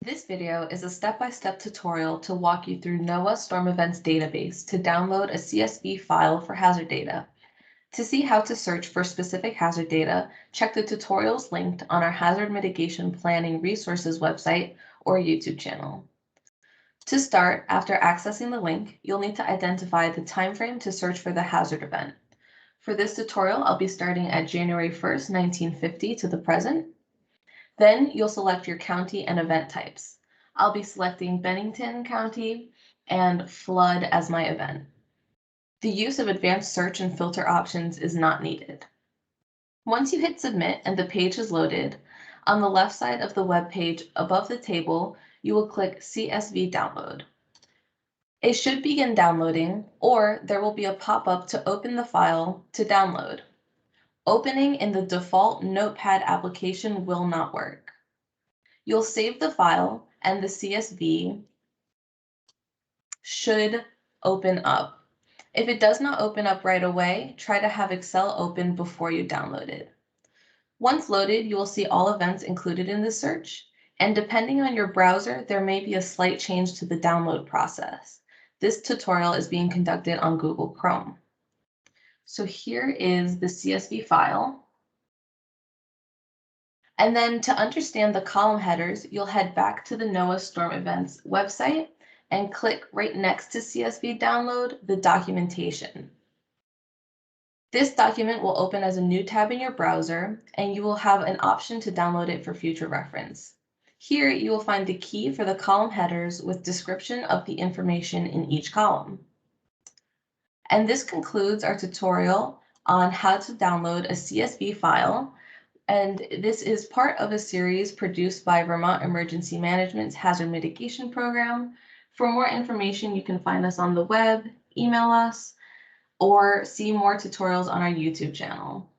This video is a step-by-step tutorial to walk you through NOAA Storm Events Database to download a CSV file for hazard data. To see how to search for specific hazard data, check the tutorials linked on our Hazard Mitigation Planning Resources website or YouTube channel. To start, after accessing the link, you'll need to identify the timeframe to search for the hazard event. For this tutorial, I'll be starting at January 1st, 1950 to the present. Then you'll select your county and event types. I'll be selecting Bennington County and flood as my event. The use of advanced search and filter options is not needed. Once you hit submit and the page is loaded, on the left side of the web page above the table, you will click CSV download. It should begin downloading, or there will be a pop-up to open the file to download. Opening in the default Notepad application will not work. You'll save the file and the CSV should open up. If it does not open up right away, try to have Excel open before you download it. Once loaded, you will see all events included in the search, and depending on your browser, there may be a slight change to the download process. This tutorial is being conducted on Google Chrome. So here is the CSV file. And then to understand the column headers, you'll head back to the NOAA Storm Events website and click right next to CSV download, the documentation. This document will open as a new tab in your browser, and you will have an option to download it for future reference. Here you will find the key for the column headers with description of the information in each column. And this concludes our tutorial on how to download a CSV file. And this is part of a series produced by Vermont Emergency Management's Hazard Mitigation Program. For more information, you can find us on the web, email us, or see more tutorials on our YouTube channel.